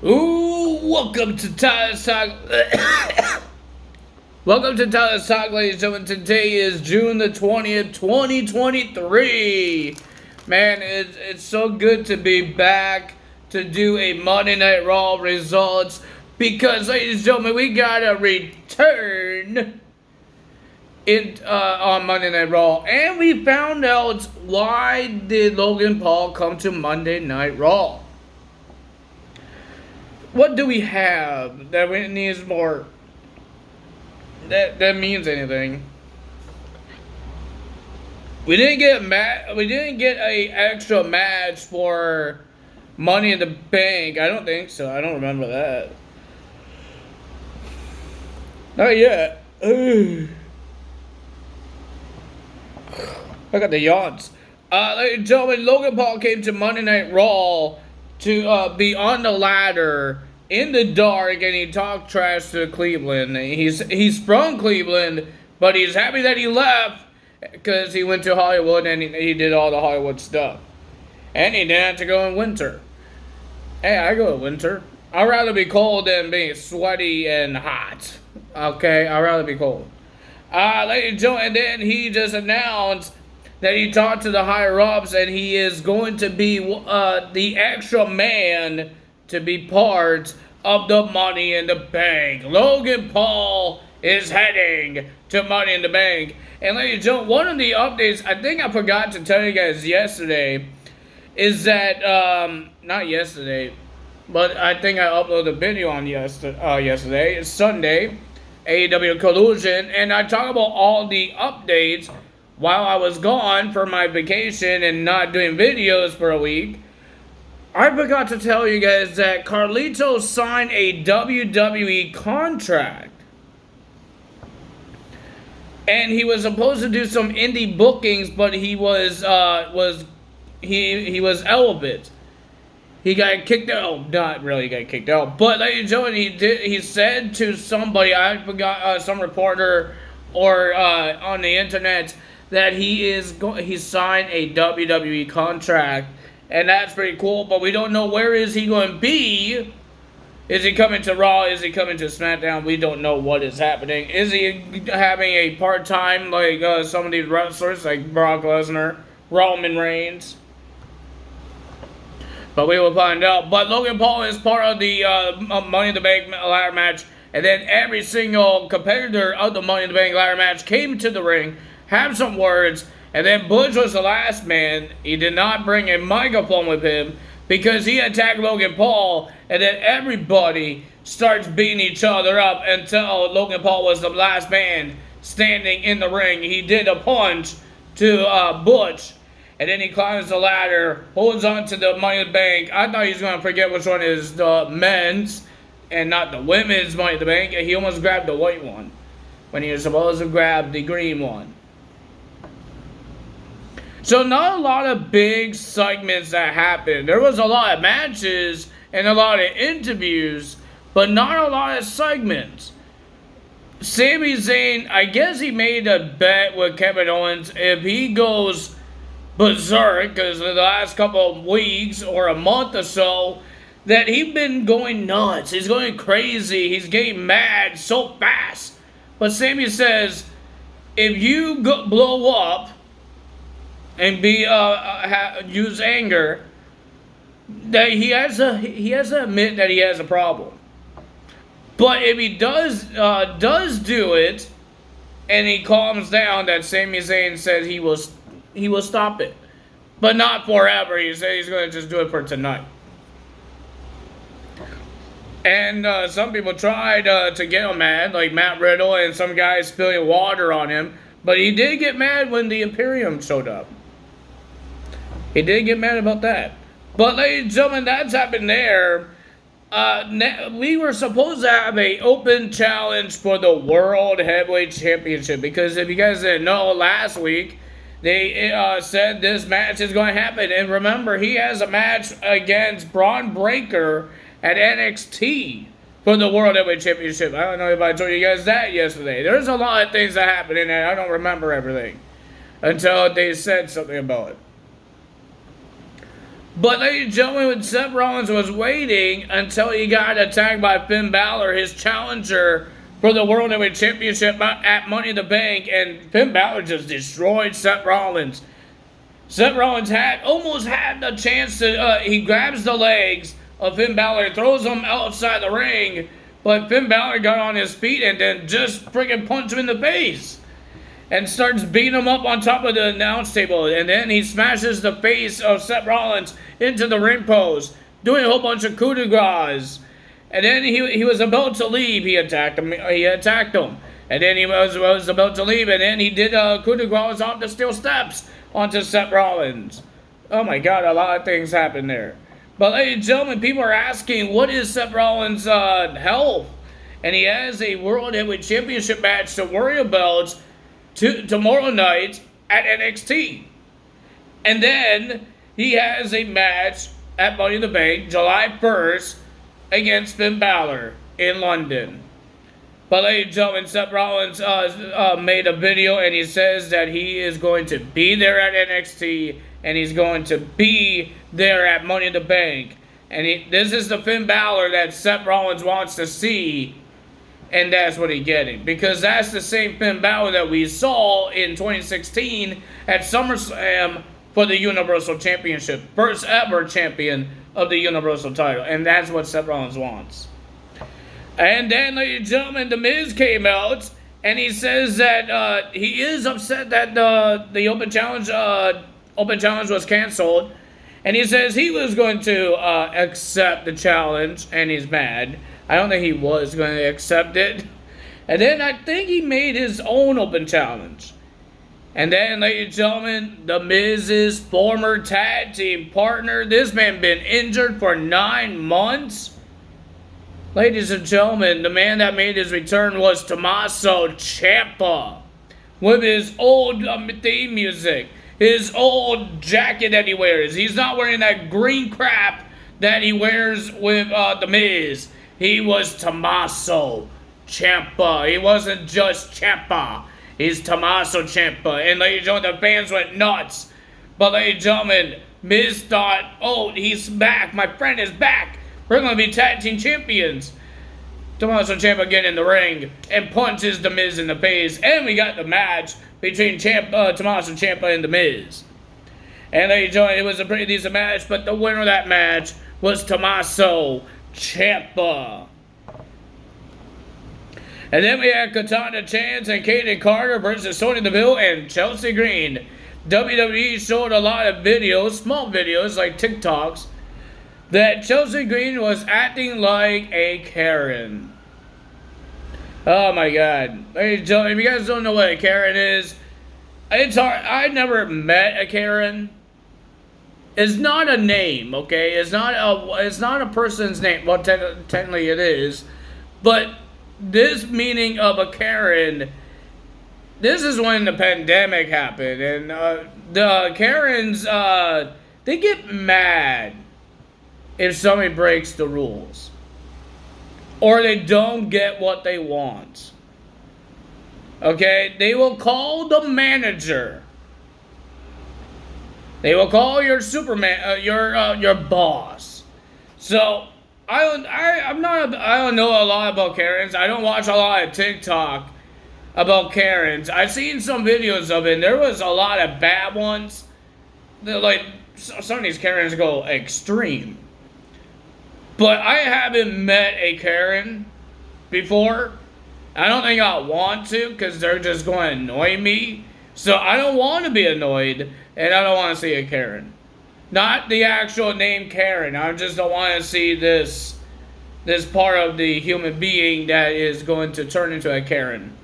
Ooh, welcome to Tyler's Talk. Welcome to Tyler's Talk, ladies and gentlemen. Today is June the 20th, 2023. Man, it's so good to be back to do a Monday Night Raw results because, ladies and gentlemen, we got a return on Monday Night Raw, and we found out why did Logan Paul come to Monday Night Raw. What do we have that needs more? That means anything? We didn't get a extra match for Money in the Bank. I don't think so. I don't remember that. Not yet. I got the yawns. Ladies and gentlemen, Logan Paul came to Monday Night Raw to be on the ladder in the dark, and he talked trash to Cleveland. He's from Cleveland, but he's happy that he left because he went to Hollywood and he did all the Hollywood stuff. And he didn't have to go in winter. Hey, I go in winter. I'd rather be cold than being sweaty and hot. Okay, I'd rather be cold. Ladies and gentlemen, and then he just announced that he talked to the higher ups and he is going to be the extra man to be part of the Money in the Bank. Logan Paul is heading to Money in the Bank. And ladies and gentlemen, one of the updates I think I forgot to tell you guys yesterday is that, not yesterday, but I think I uploaded a video on yesterday. It's Sunday, AEW Collusion, and I talk about all the updates while I was gone for my vacation and not doing videos for a week. I forgot to tell you guys that Carlito signed a WWE contract. And he was supposed to do some indie bookings, but he was celibate. He got kicked out. Oh, not really got kicked out. But ladies and gentlemen, he said to somebody, I forgot, some reporter or on the internet, that he signed a WWE contract, and that's pretty cool. But we don't know where is he going to be. Is he coming to Raw? Is he coming to SmackDown? We don't know what is happening. Is he having a part-time like some of these wrestlers like Brock Lesnar, Roman Reigns? But we will find out. But Logan Paul is part of the Money in the Bank ladder match, and then every single competitor of the Money in the Bank ladder match came to the ring, have some words, and then Butch was the last man. He did not bring a microphone with him because he attacked Logan Paul, and then everybody starts beating each other up until Logan Paul was the last man standing in the ring. He did a punch to Butch, and then he climbs the ladder, holds on to the Money in the Bank. I thought he was going to forget which one is the men's and not the women's Money in the Bank, and he almost grabbed the white one when he was supposed to grab the green one. So not a lot of big segments that happened. There was a lot of matches and a lot of interviews, but not a lot of segments. Sami Zayn, I guess he made a bet with Kevin Owens if he goes berserk, because in the last couple of weeks or a month or so, that he's been going nuts. He's going crazy. He's getting mad so fast. But Sami says, if you blow up and use anger, that he has to admit that he has a problem. But if he does do it, and he calms down, that Sami Zayn says he will stop it, but not forever. He said he's going to just do it for tonight. And some people tried to get him mad, like Matt Riddle and some guys spilling water on him. But he did get mad when the Imperium showed up. He did get mad about that. But ladies and gentlemen, that's happened there. We were supposed to have an open challenge for the World Heavyweight Championship. Because if you guys didn't know, last week, they said this match is going to happen. And remember, he has a match against Braun Breaker at NXT for the World Heavyweight Championship. I don't know if I told you guys that yesterday. There's a lot of things that happen in there. I don't remember everything until they said something about it. But ladies and gentlemen, when Seth Rollins was waiting until he got attacked by Finn Balor, his challenger for the World Heavyweight Championship at Money in the Bank, and Finn Balor just destroyed Seth Rollins. Seth Rollins almost had the chance to, he grabs the legs of Finn Balor, throws him outside the ring, but Finn Balor got on his feet and then just freaking punched him in the face and starts beating him up on top of the announce table. And then he smashes the face of Seth Rollins into the ring post, doing a whole bunch of coup de grace. And then he was about to leave. He attacked him. And then he was about to leave, and then he did a coup de grace off the steel steps onto Seth Rollins. Oh my God, a lot of things happened there. But ladies and gentlemen, people are asking, what is Seth Rollins' health? And he has a World Heavyweight Championship match to worry about tomorrow night at NXT. And then he has a match at Money in the Bank, July 1st, against Finn Balor in London. But ladies and gentlemen, Seth Rollins made a video, and he says that he is going to be there at NXT, and he's going to be there at Money in the Bank. And this is the Finn Balor that Seth Rollins wants to see, and that's what he's getting. Because that's the same Finn Balor that we saw in 2016 at SummerSlam for the Universal Championship. First ever champion of the Universal title. And that's what Seth Rollins wants. And then, ladies and gentlemen, The Miz came out, and he says that he is upset that the Open Challenge was canceled. And he says he was going to accept the challenge, and he's mad. I don't think he was going to accept it. And then I think he made his own Open Challenge. And then, ladies and gentlemen, The Miz's former tag team partner, this man been injured for 9 months. Ladies and gentlemen, the man that made his return was Tommaso Ciampa with his old theme music, his old jacket that he wears. He's not wearing that green crap that he wears with The Miz. He was Tommaso Ciampa. He wasn't just Ciampa. He's Tommaso Ciampa. And ladies and gentlemen, the fans went nuts. But ladies and gentlemen, Miz thought, oh, he's back. My friend is back. We're going to be tag team champions. Tommaso Ciampa get in the ring and punches The Miz in the face. And we got the match between Tommaso Ciampa and The Miz. And ladies and gentlemen, it was a pretty decent match, but the winner of that match was Tommaso Ciampa. And then we had Katana Chance and Kaden Carter versus Sonya Deville and Chelsea Green. WWE showed a lot of videos, small videos like TikToks, that Chelsea Green was acting like a Karen. Oh my God. Ladies and gentlemen, if you guys don't know what a Karen is, it's hard. I never met a Karen. It's not a name, okay? It's not a person's name. Well, technically it is. But this meaning of a Karen, this is when the pandemic happened. And the Karens, they get mad if somebody breaks the rules, or they don't get what they want. Okay, they will call the manager. They will call your Superman, your boss. So I don't know a lot about Karens. I don't watch a lot of TikTok about Karens. I've seen some videos of it, and there was a lot of bad ones. Like some of these Karens go extreme. But I haven't met a Karen before. I don't think I want to, because they're just going to annoy me. So I don't want to be annoyed, and I don't want to see a Karen. Not the actual name Karen. I just don't want to see this part of the human being that is going to turn into a Karen.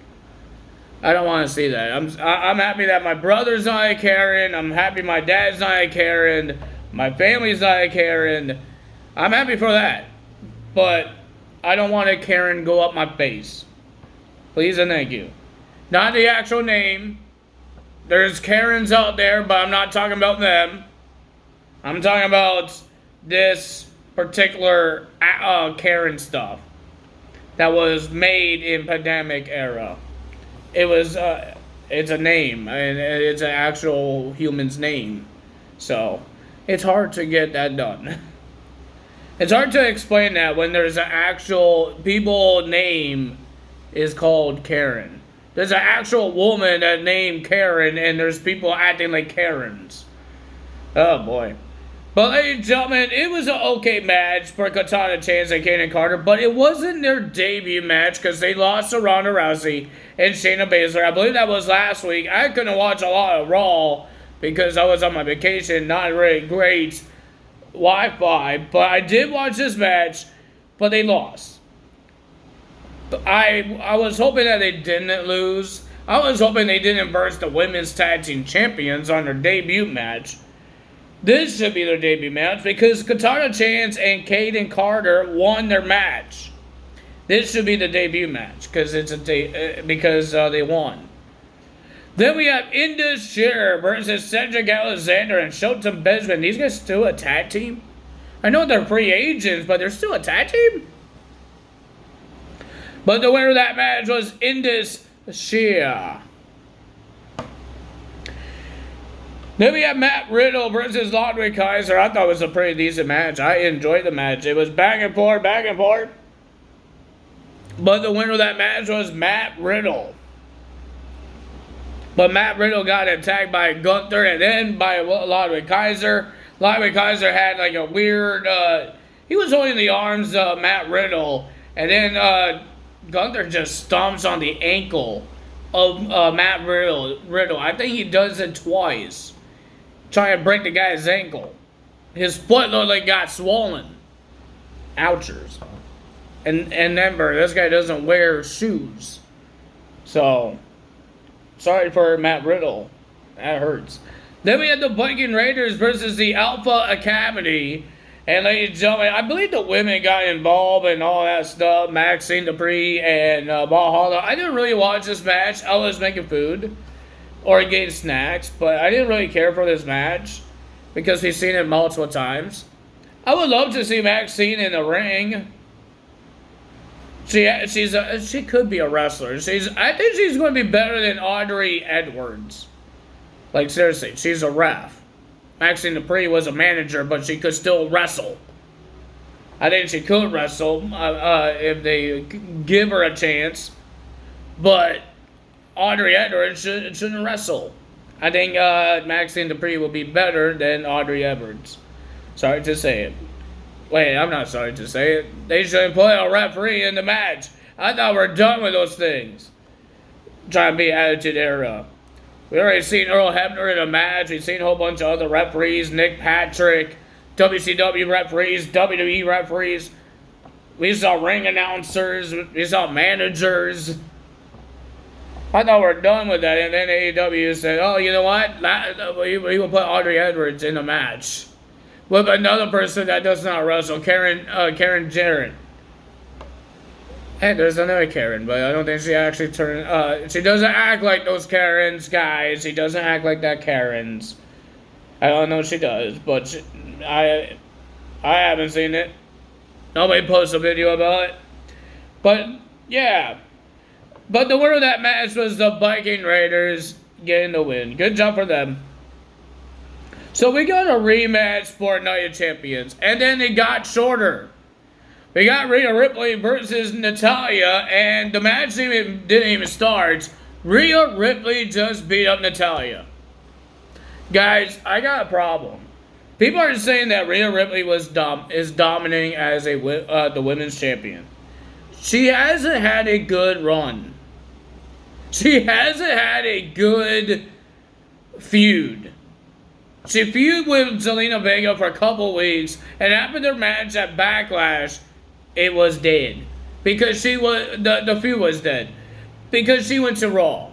I don't want to see that. I'm happy that my brother's not a Karen. I'm happy my dad's not a Karen. My family's not a Karen. I'm happy for that, but I don't want a Karen go up my face. Please and thank you. Not the actual name. There's Karens out there, but I'm not talking about them. I'm talking about this particular Karen stuff that was made in pandemic era. It was, it's a name, and it's an actual human's name. So It's hard to get that done. It's hard to explain that when there's an actual people name is called Karen. There's an actual woman that named Karen, and there's people acting like Karens. Oh boy. But ladies and gentlemen, it was an okay match for Katana Chance and Kaden Carter, but it wasn't their debut match because they lost to Ronda Rousey and Shayna Baszler. I believe that was last week. I couldn't watch a lot of Raw because I was on my vacation, not really great Wi-Fi, but I did watch this match, but they lost. I was hoping that they didn't lose. I was hoping they didn't verse the women's tag team champions on their debut match. This should be their debut match because Katana Chance and Kaden Carter won their match. This should be the debut match because they won. Then we have Indus Sher versus Cedric Alexander and Shelton Benjamin. These guys still a tag team? I know they're free agents, but they're still a tag team? But the winner of that match was Indus Sher. Then we have Matt Riddle versus Ludwig Kaiser. I thought it was a pretty decent match. I enjoyed the match. It was back and forth, back and forth. But the winner of that match was Matt Riddle. But Matt Riddle got attacked by Gunther and then by Ludwig Kaiser. Ludwig Kaiser had like a weird... he was holding the arms of Matt Riddle. And then Gunther just stomps on the ankle of Matt Riddle. I think he does it twice. Trying to break the guy's ankle. His foot looked like got swollen. Ouchers. And remember, this guy doesn't wear shoes. So, sorry for Matt Riddle. That hurts. Then we had the Viking Raiders versus the Alpha Academy. And ladies and gentlemen, I believe the women got involved and all that stuff. Maxine Dupree and Valhalla. I didn't really watch this match. I was making food. Or getting snacks. But I didn't really care for this match. Because we've seen it multiple times. I would love to see Maxine in the ring. She could be a wrestler. I think she's going to be better than Audrey Edwards. Like seriously, she's a ref. Maxine Dupree was a manager, but she could still wrestle. I think she could wrestle if they give her a chance. But Audrey Edwards shouldn't wrestle. I think Maxine Dupree will be better than Audrey Edwards. Sorry to say it. Wait, I'm not sorry to say it. They shouldn't put a referee in the match. I thought we're done with those things. Trying to be Attitude Era. We already seen Earl Hebner in a match. We've seen a whole bunch of other referees. Nick Patrick, WCW referees, WWE referees. We saw ring announcers. We saw managers. I thought we're done with that. And then AEW said, oh, you know what? We will put Audrey Edwards in the match. With another person that does not wrestle, Karen Jarrett. Hey, there's another Karen, but I don't think she actually turned... she doesn't act like those Karens, guys. She doesn't act like that Karens. I don't know if she does, but I haven't seen it. Nobody posts a video about it. But, yeah. But the winner of that match was the Viking Raiders getting the win. Good job for them. So we got a rematch for Night of Champions. And then it got shorter. We got Rhea Ripley versus Natalya. And the match didn't even start. Rhea Ripley just beat up Natalya. Guys, I got a problem. People are saying that Rhea Ripley is dominating as the women's champion. She hasn't had a good run. She hasn't had a good feud. She feuded with Zelina Vega for a couple weeks, and after their match at Backlash, it was dead. Because the feud was dead. Because she went to Raw.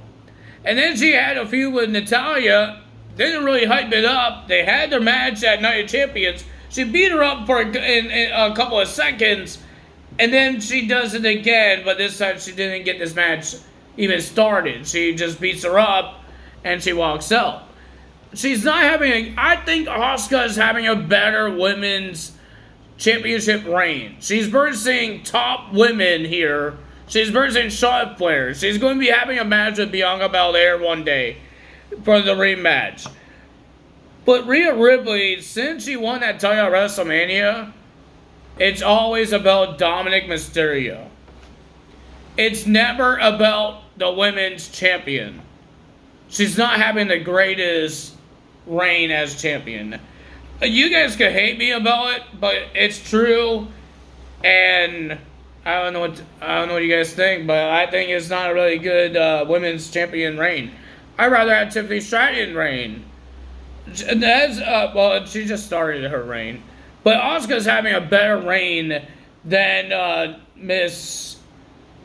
And then she had a feud with Natalya. They didn't really hype it up. They had their match at Night of Champions. She beat her up for in a couple of seconds. And then she does it again, but this time she didn't get this match even started. She just beats her up, and she walks out. She's not having I think Asuka is having a better women's championship reign. She's versing top women here. She's versing Charlotte Flair. She's going to be having a match with Bianca Belair one day for the rematch. But Rhea Ripley, since she won that title at WrestleMania, it's always about Dominic Mysterio. It's never about the women's champion. She's not having the greatest reign as champion. You guys can hate me about it, but it's true. And I don't know what you guys think, but I think it's not a really good women's champion reign. I'd rather have Tiffany Stratton reign. Well, she just started her reign, but Asuka's having a better reign than Miss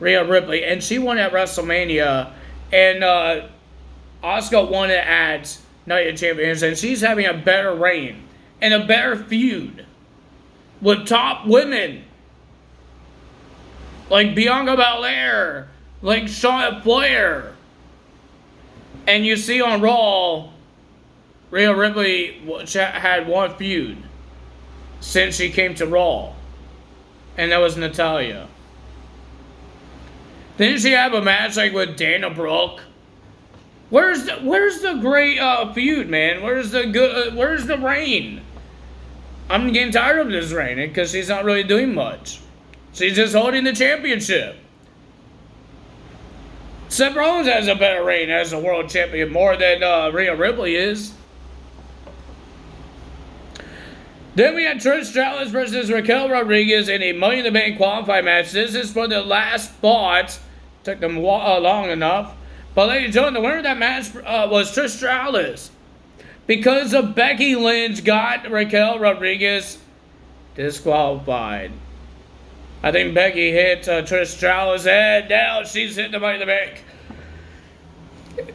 Rhea Ripley, and she won at WrestleMania, and Asuka won it at Night of Champions, and she's having a better reign and a better feud with top women like Bianca Belair, like Charlotte Flair. And you see on Raw, Rhea Ripley had one feud since she came to Raw, and that was Natalya. Didn't she have a match like with Dana Brooke? Where's the great feud, man? Where's the reign? I'm getting tired of this reign because she's not really doing much. She's just holding the championship. Seth Rollins has a better reign as a world champion more than Rhea Ripley is. Then we had Trish Stratus versus Raquel Rodriguez in a Money in the Bank qualifying match. This is for the last spot. Took them long enough. But ladies and gentlemen, the winner of that match was Trish Stratus. Because of Becky Lynch got Raquel Rodriguez disqualified. I think Becky hit Trish Stratus' head. Now she's hitting the Money in the Bank.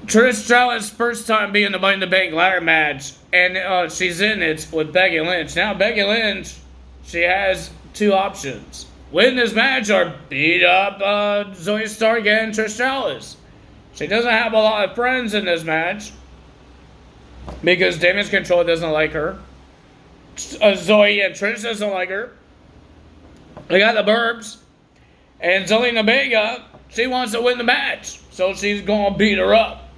Trish Stratus' first time being the Money in the Bank ladder match. And she's in it with Becky Lynch. Now Becky Lynch, she has two options. Win this match or beat up Zoe Stark and Trish Stratus. She doesn't have a lot of friends in this match because Damage Control doesn't like her. Zoe and Trish doesn't like her. They got the Burbs. And Zelina Vega, she wants to win the match. So she's going to beat her up.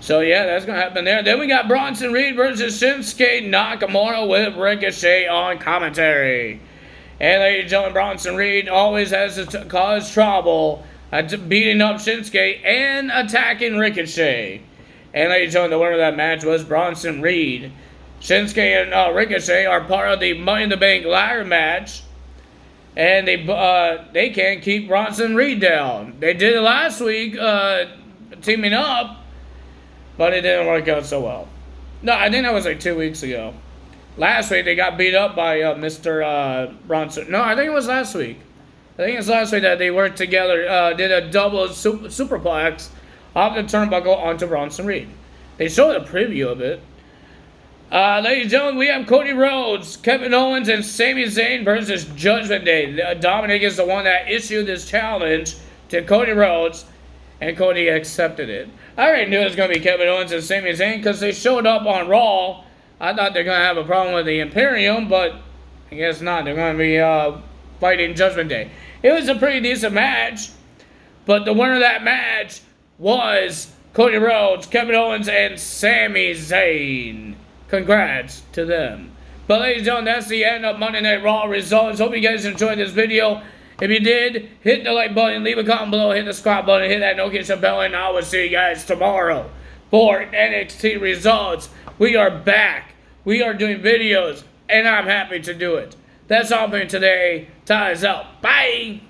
So yeah, that's going to happen there. Then we got Bronson Reed versus Shinsuke Nakamura with Ricochet on commentary. And ladies and gentlemen, Bronson Reed always has to cause trouble beating up Shinsuke and attacking Ricochet. And ladies and gentlemen, the winner of that match was Bronson Reed. Shinsuke and Ricochet are part of the Money in the Bank ladder match. And they can't keep Bronson Reed down. They did it last week, teaming up. But it didn't work out so well. No, I think that was like 2 weeks ago. Last week they got beat up by Mr. Bronson. No, I think it was last week. I think it's last week that they worked together, did a double superplex off the turnbuckle onto Bronson Reed. They showed a preview of it. Ladies and gentlemen, we have Cody Rhodes, Kevin Owens, and Sami Zayn versus Judgment Day. Dominic is the one that issued this challenge to Cody Rhodes, and Cody accepted it. I already knew it was going to be Kevin Owens and Sami Zayn because they showed up on Raw. I thought they're going to have a problem with the Imperium, but I guess not. They're going to be fighting Judgment Day. It was a pretty decent match, but the winner of that match was Cody Rhodes, Kevin Owens, and Sami Zayn. Congrats to them. But ladies and gentlemen, that's the end of Monday Night Raw results. Hope you guys enjoyed this video. If you did, hit the like button, leave a comment below, hit the subscribe button, hit that notification bell, and I will see you guys tomorrow for NXT results. We are back. We are doing videos, and I'm happy to do it. That's all for today. Time is up. Bye.